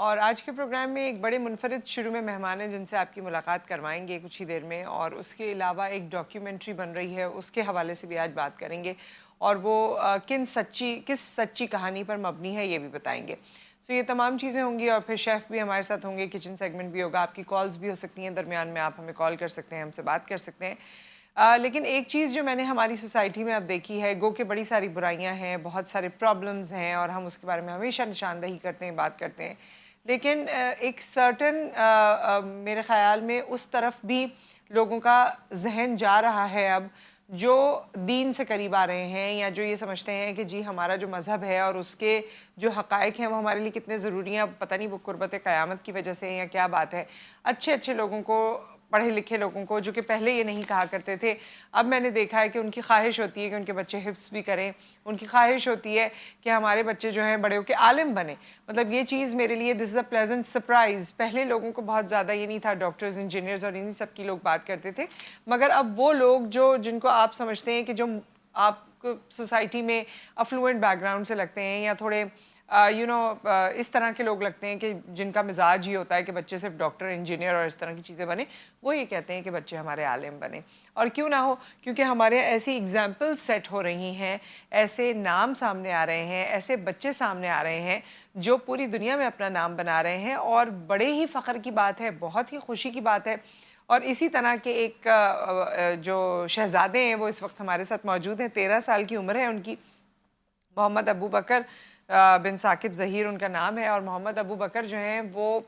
اور آج کے پروگرام میں ایک بڑے منفرد شروع میں مہمان ہیں جن سے آپ کی ملاقات کروائیں گے کچھ ہی دیر میں، اور اس کے علاوہ ایک ڈاکیومنٹری بن رہی ہے، اس کے حوالے سے بھی آج بات کریں گے، اور وہ کس سچی کہانی پر مبنی ہے یہ بھی بتائیں گے۔ سو یہ تمام چیزیں ہوں گی، اور پھر شیف بھی ہمارے ساتھ ہوں گے، کچن سیگمنٹ بھی ہوگا، آپ کی کالز بھی ہو سکتی ہیں، درمیان میں آپ ہمیں کال کر سکتے ہیں، ہم سے بات کر سکتے ہیں۔ لیکن ایک چیز جو میں نے ہماری سوسائٹی میں اب دیکھی ہے، گو کہ بڑی ساری برائیاں ہیں، بہت سارے پرابلمز ہیں، اور ہم اس کے بارے میں ہمیشہ نشاندہی کرتے ہیں، بات کرتے ہیں، لیکن ایک سرٹن میرے خیال میں اس طرف بھی لوگوں کا ذہن جا رہا ہے اب، جو دین سے قریب آ رہے ہیں، یا جو یہ سمجھتے ہیں کہ جی ہمارا جو مذہب ہے اور اس کے جو حقائق ہیں وہ ہمارے لیے کتنے ضروری ہیں، پتہ نہیں وہ قربت قیامت کی وجہ سے یا کیا بات ہے۔ اچھے اچھے لوگوں کو، پڑھے لکھے لوگوں کو، جو کہ پہلے یہ نہیں کہا کرتے تھے، اب میں نے دیکھا ہے کہ ان کی خواہش ہوتی ہے کہ ان کے بچے حفظ بھی کریں، ان کی خواہش ہوتی ہے کہ ہمارے بچے جو ہیں بڑے ہو کے عالم بنیں۔ مطلب یہ چیز میرے لیے دس از اے پلیزنٹ سرپرائز۔ پہلے لوگوں کو بہت زیادہ یہ نہیں تھا، ڈاکٹرز، انجینئرز اور انہی سب کی لوگ بات کرتے تھے، مگر اب وہ لوگ جن کو آپ سمجھتے ہیں کہ جو آپ کو سوسائٹی میں افلوئنٹ بیک گراؤنڈ سے لگتے ہیں، یا تھوڑے اس طرح کے لوگ لگتے ہیں کہ جن کا مزاج یہ ہوتا ہے کہ بچے صرف ڈاکٹر، انجینئر اور اس طرح کی چیزیں بنے، وہ یہ کہتے ہیں کہ بچے ہمارے عالم بنے۔ اور کیوں نہ ہو، کیونکہ ہمارے ایسی ایگزامپل سیٹ ہو رہی ہیں، ایسے نام سامنے آ رہے ہیں، ایسے بچے سامنے آ رہے ہیں جو پوری دنیا میں اپنا نام بنا رہے ہیں، اور بڑے ہی فخر کی بات ہے، بہت ہی خوشی کی بات ہے۔ اور اسی طرح کے ایک جو شہزادے ہیں وہ اس وقت ہمارے ساتھ موجود ہیں، 13 سال کی عمر ہے ان کی، محمد ابو بکر بن ثاقب ظہیر ان کا نام ہے۔ اور محمد ابو بکر جو ہیں وہ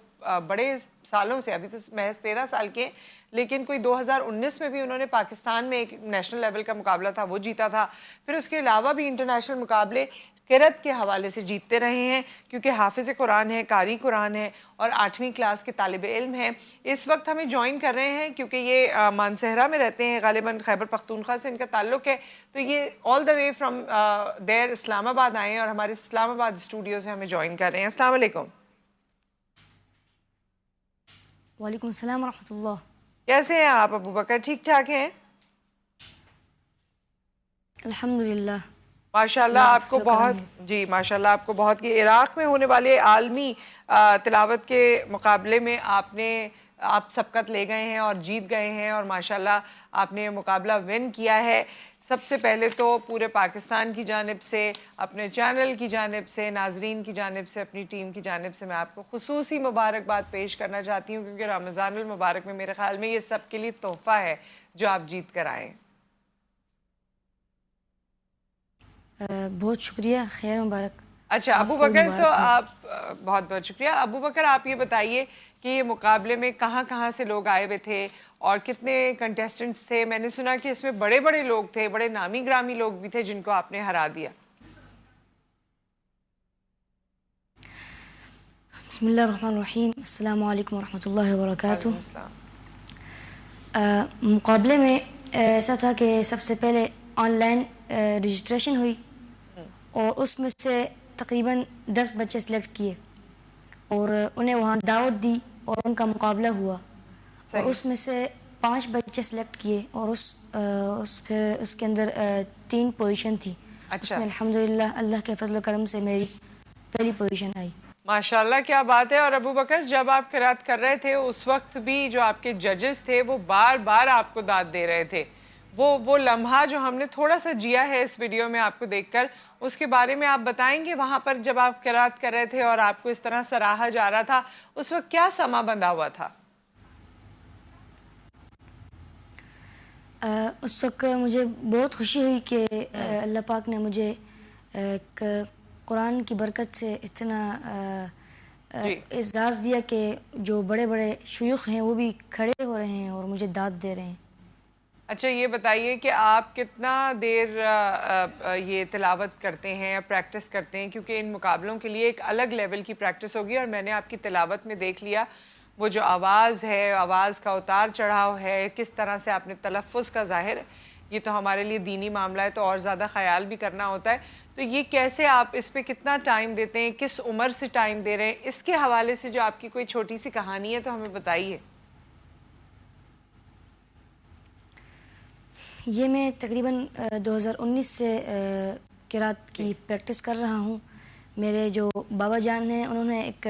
بڑے سالوں سے، ابھی تو محض 13 سال کے، لیکن کوئی 2019 میں بھی انہوں نے پاکستان میں ایک نیشنل لیول کا مقابلہ تھا وہ جیتا تھا، پھر اس کے علاوہ بھی انٹرنیشنل مقابلے قرأت کے حوالے سے جیتتے رہے ہیں، کیونکہ حافظ قرآن ہے، قاری قرآن ہے، اور 8ویں کلاس کے طالب علم ہیں۔ اس وقت ہمیں جوائن کر رہے ہیں کیونکہ یہ مانسہرہ میں رہتے ہیں، غالباً خیبر پختونخوا سے ان کا تعلق ہے، تو یہ آل دا وے فرام دیر اسلام آباد آئے ہیں، اور ہمارے اسلام آباد اسٹوڈیو سے ہمیں جوائن کر رہے ہیں۔ السلام علیکم۔ وعلیکم السلام ورحمۃ اللہ۔ کیسے ہیں آپ ابو بکر؟ ٹھیک ٹھاک ہیں؟ الحمدللہ، ماشاءاللہ اللہ کا آپ کو فضل و کرم بہت، ہے۔ جی ماشاءاللہ آپ کو بہت، یہ عراق میں ہونے والے عالمی تلاوت کے مقابلے میں آپ سبقت لے گئے ہیں اور جیت گئے ہیں، اور ماشاءاللہ آپ نے مقابلہ ون کیا ہے۔ سب سے پہلے تو پورے پاکستان کی جانب سے، اپنے چینل کی جانب سے، ناظرین کی جانب سے، اپنی ٹیم کی جانب سے میں آپ کو خصوصی مبارکباد پیش کرنا چاہتی ہوں، کیونکہ رمضان المبارک میں میرے خیال میں یہ سب کے لیے تحفہ ہے جو آپ جیت کر آئے۔ بہت شکریہ، خیر مبارک، اچھا ابو آپ کو بھی بکر، مبارک ہو۔ آپ بہت بہت شکریہ۔ ابو بکر آپ یہ بتائیے کہ یہ مقابلے میں کہاں کہاں سے لوگ آئے ہوئے تھے اور کتنے کنٹیسٹنٹس تھے؟ میں نے سنا کہ اس میں بڑے بڑے لوگ تھے، بڑے نامی گرامی لوگ بھی تھے جن کو آپ نے ہرا دیا۔ بسم اللہ الرحمن الرحیم، السلام علیکم ورحمۃ اللہ وبرکاتہ۔ وعلیکم السلام۔ مقابلے میں ایسا تھا کہ سب سے پہلے آن لائن رجسٹریشن ہوئی، اور اس میں سے تقریباً 10 بچے سلیکٹ کیے، اور انہیں وہاں دعوت دی اور ان کا مقابلہ ہوا، اور صحیح۔ اس میں سے 5 بچے سلیکٹ کیے، اور پھر اس کے اندر 3 پوزیشن تھی، اس اچھا، میں الحمدللہ اللہ کے فضل و کرم سے میری پہلی پوزیشن آئی۔ ماشاءاللہ کیا بات ہے۔ اور ابو بکر جب آپ قرات کر رہے تھے اس وقت بھی جو آپ کے ججز تھے وہ بار بار آپ کو داد دے رہے تھے، وہ لمحہ جو ہم نے تھوڑا سا جیا ہے اس ویڈیو میں آپ کو دیکھ کر، اس کے بارے میں آپ بتائیں گے؟ وہاں پر جب آپ قرات کر رہے تھے اور آپ کو اس طرح سراہا جا رہا تھا، اس وقت کیا سما بندھا ہوا تھا؟ اس وقت مجھے بہت خوشی ہوئی کہ اللہ پاک نے مجھے قرآن کی برکت سے اتنا جی اعزاز دیا کہ جو بڑے بڑے شیوخ ہیں وہ بھی کھڑے ہو رہے ہیں اور مجھے داد دے رہے ہیں۔ اچھا یہ بتائیے کہ آپ کتنا دیر یہ تلاوت کرتے ہیں، پریکٹس کرتے ہیں؟ کیونکہ ان مقابلوں کے لیے ایک الگ لیول کی پریکٹس ہوگی، اور میں نے آپ کی تلاوت میں دیکھ لیا وہ جو آواز ہے، آواز کا اتار چڑھاؤ ہے، کس طرح سے آپ نے تلفظ کا ظاہر، یہ تو ہمارے لیے دینی معاملہ ہے تو اور زیادہ خیال بھی کرنا ہوتا ہے، تو یہ کیسے آپ اس پہ کتنا ٹائم دیتے ہیں، کس عمر سے ٹائم دے رہے ہیں؟ اس کے حوالے سے جو آپ کی کوئی چھوٹی سی کہانی ہے تو ہمیں بتائیے۔ یہ میں تقریباً 2019 سے قرات کی پریکٹس کر رہا ہوں۔ میرے جو بابا جان ہیں انہوں نے ایک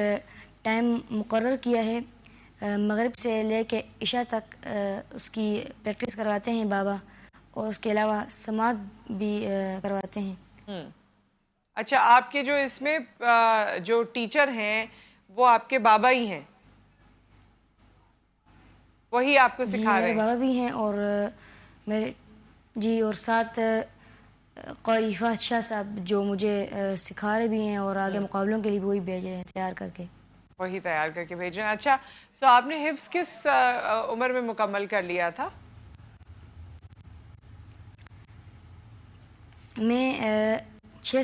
ٹائم مقرر کیا ہے، مغرب سے لے کے عشاء تک اس کی پریکٹس کرواتے ہیں بابا، اور اس کے علاوہ سماعت بھی کرواتے ہیں۔ ہوں، اچھا آپ کے جو اس میں جو ٹیچر ہیں وہ آپ کے بابا ہی ہیں، وہی آپ کو جی سکھا رہے میرے ہیں؟ بابا بھی ہیں، اور میرے جی اور ساتھ قاری فہد شاہ صاحب جو مجھے سکھا رہے بھی ہیں، اور آگے مقابلوں کے لیے بھی وہی بھیج رہے ہیں تیار کر کے۔ وہی تیار کر کے بھیج رہے ہیں۔ اچھا سو آپ نے حفظ کس عمر میں مکمل کر لیا تھا؟ میں 6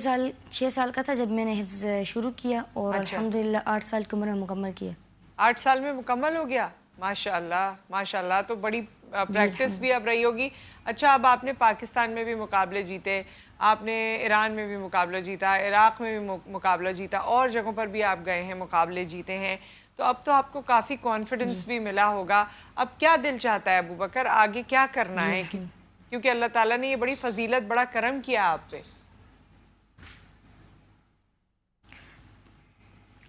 سال کا تھا جب میں نے حفظ شروع کیا، اور اچھا، الحمدللہ 8 سال کی عمر میں مکمل کیا۔ 8 سال میں مکمل ہو گیا؟ ماشاءاللہ ماشاءاللہ، تو بڑی جی پریکٹس الحمد بھی اب رہی ہوگی۔ اچھا اب آپ نے پاکستان میں بھی مقابلے جیتے، آپ نے ایران میں بھی مقابلہ جیتا، عراق میں بھی مقابلہ جیتا، اور جگہوں پر بھی آپ گئے ہیں، مقابلے جیتے ہیں، تو آپ کو کافی کانفیڈنس جی بھی ملا ہوگا۔ اب کیا دل چاہتا ہے ابو بکر، آگے کیا کرنا جی ہے؟ الحمد کیونکہ اللہ تعالیٰ نے یہ بڑی فضیلت، بڑا کرم کیا آپ پہ۔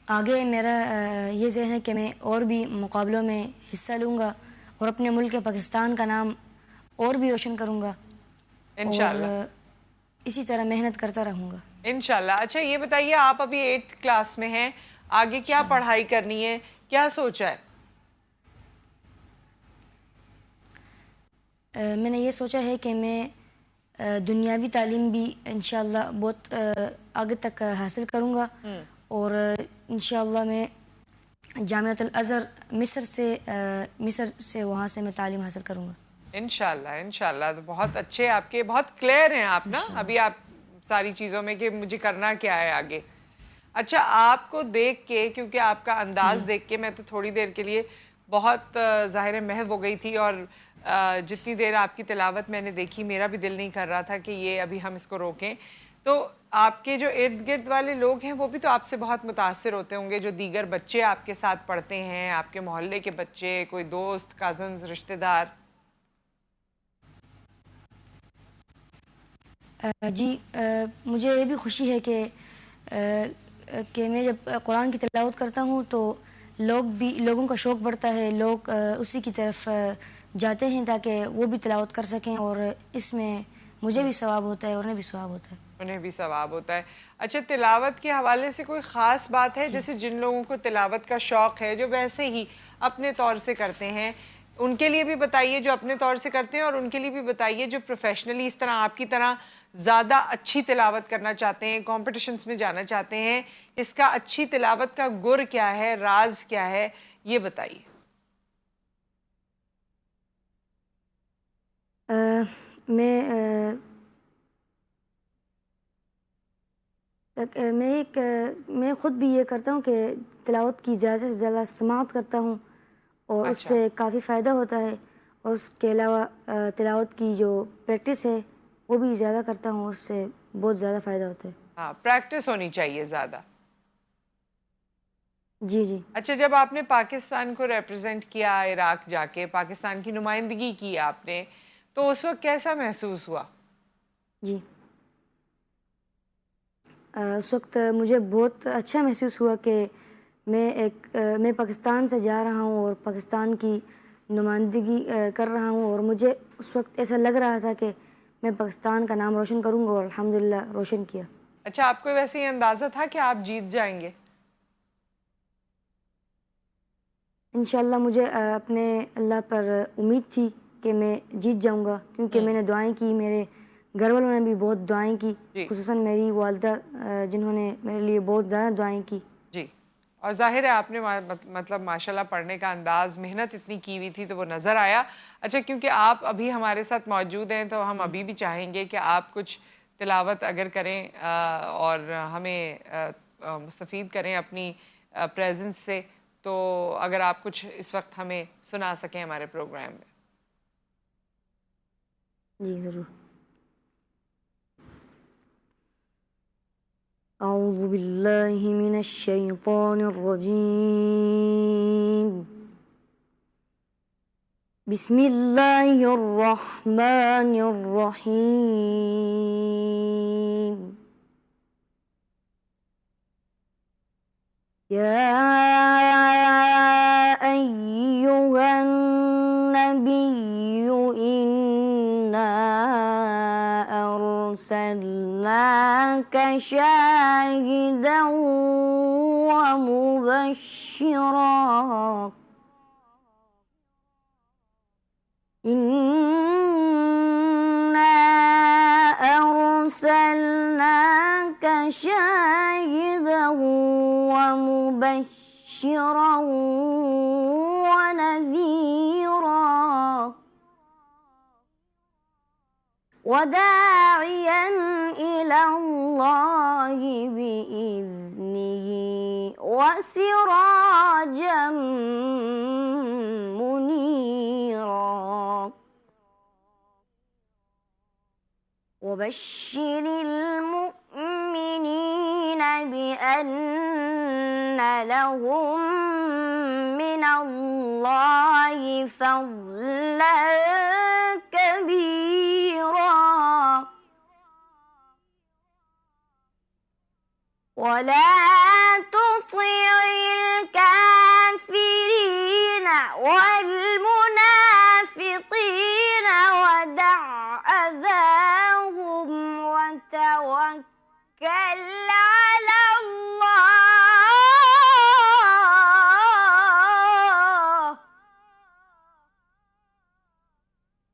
آگے میرا یہ ذہن ہے کہ میں اور بھی مقابلوں میں حصہ لوں گا، اور اپنے ملک پاکستان کا نام اور بھی روشن کروں گا، اور انشاءاللہ اسی طرح محنت کرتا رہوں گا انشاءاللہ۔ اچھا یہ بتائیے، آپ ابھی 8th کلاس میں ہیں، آگے کیا انشاءاللہ۔ پڑھائی کرنی ہے، کیا سوچا ہے؟ میں نے یہ سوچا ہے کہ میں دنیاوی تعلیم بھی انشاءاللہ بہت آگے تک حاصل کروں گا، اور انشاءاللہ میں جامعۃ الازہر مصر سے وہاں سے میں تعلیم حاصل کروں گا انشاءاللہ انشاءاللہ، تو بہت اچھے، آپ کے بہت کلیئر ہیں آپ نا انشاءاللہ۔ ابھی آپ ساری چیزوں میں کہ مجھے کرنا کیا ہے آگے۔ اچھا آپ کو دیکھ کے، کیونکہ آپ کا جی انداز دیکھ کے میں تو تھوڑی دیر کے لیے بہت ظاہر محو ہو گئی تھی، اور جتنی دیر آپ کی تلاوت میں نے دیکھی میرا بھی دل نہیں کر رہا تھا کہ یہ ابھی ہم اس کو روکیں۔ تو آپ کے جو ارد گرد والے لوگ ہیں وہ بھی تو آپ سے بہت متاثر ہوتے ہوں گے، جو دیگر بچے آپ کے ساتھ پڑھتے ہیں، آپ کے محلے کے بچے، کوئی دوست، کزنز، رشتہ دار۔ جی مجھے یہ بھی خوشی ہے کہ میں جب قرآن کی تلاوت کرتا ہوں تو لوگوں کا شوق بڑھتا ہے، لوگ اسی کی طرف جاتے ہیں تاکہ وہ بھی تلاوت کر سکیں، اور اس میں مجھے بھی ثواب ہوتا ہے اور انہیں بھی ثواب ہوتا ہے۔ انہیں بھی ثواب ہوتا ہے۔ اچھا تلاوت کے حوالے سے کوئی خاص بات ہے؟ جی جیسے جن لوگوں کو تلاوت کا شوق ہے، جو ویسے ہی اپنے طور سے کرتے ہیں، ان کے لیے بھی بتائیے جو اپنے طور سے کرتے ہیں، اور ان کے لیے بھی بتائیے جو پروفیشنلی اس طرح آپ کی طرح زیادہ اچھی تلاوت کرنا چاہتے ہیں، کمپٹیشنز میں جانا چاہتے ہیں۔ اس کا اچھی تلاوت کا گر کیا ہے، راز کیا ہے، یہ بتائیے۔ میں میں خود بھی یہ کرتا ہوں کہ تلاوت کی زیادہ سے زیادہ سماعت کرتا ہوں، اور اس اچھا سے کافی فائدہ ہوتا ہے، اور اس کے علاوہ تلاوت کی جو پریکٹس ہے وہ بھی زیادہ کرتا ہوں، اور اس سے بہت زیادہ فائدہ ہوتا ہے۔ ہاں، پریکٹس ہونی چاہیے زیادہ۔ جی جی اچھا جب آپ نے پاکستان کو ریپرزینٹ کیا، عراق جا کے پاکستان کی نمائندگی کی آپ نے، تو اس وقت کیسا محسوس ہوا؟ جی اس وقت مجھے بہت اچھا محسوس ہوا کہ میں پاکستان سے جا رہا ہوں اور پاکستان کی نمائندگی کر رہا ہوں، اور مجھے اس وقت ایسا لگ رہا تھا کہ میں پاکستان کا نام روشن کروں گا، اور الحمدللہ روشن کیا۔ اچھا آپ کو ویسے یہ اندازہ تھا کہ آپ جیت جائیں گے؟ انشاءاللہ مجھے اپنے اللہ پر امید تھی کہ میں جیت جاؤں گا، کیونکہ میں نے دعائیں کی، میرے گھر والوں نے بھی بہت دعائیں کی، جی خصوصاً میری والدہ جنہوں نے میرے لیے بہت زیادہ دعائیں کی۔ جی، اور ظاہر ہے آپ نے مطلب ماشاءاللہ پڑھنے کا انداز، محنت اتنی کی ہوئی تھی تو وہ نظر آیا۔ اچھا کیونکہ آپ ابھی ہمارے ساتھ موجود ہیں تو ہم ابھی بھی چاہیں گے کہ آپ کچھ تلاوت اگر کریں اور ہمیں مستفید کریں اپنی پریزنس سے، تو اگر آپ کچھ اس وقت ہمیں سنا سکیں ہمارے پروگرام میں۔ جی ضرور۔ اعوذ باللہ من الشیطان الرجیم، بسم اللہ الرحمن الرحیم، يا أيها النبي إنا أرسلناك شاهدا ومبشرا إنا أرسلناك شاهدا ومبشرا ونذيرا وداعيا إلى الله بإذنه وسراجا منيرا وبشر المؤمنين بأن لهم من الله فضلا كبيرا ولا تطع الكافرين والمنافقين ودع أذاهم وتوكل على الله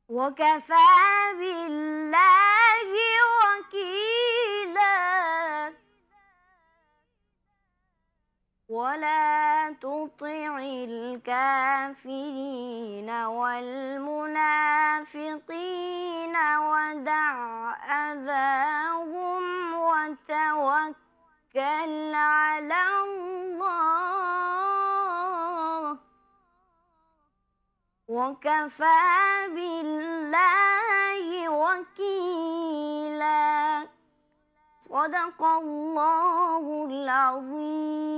وكفى بالله وكيلا ولا تطع الكافرين والمنافقين ودع أذاهم وتوكل على الله وكفى بالله وكيلا صدق الله العظيم.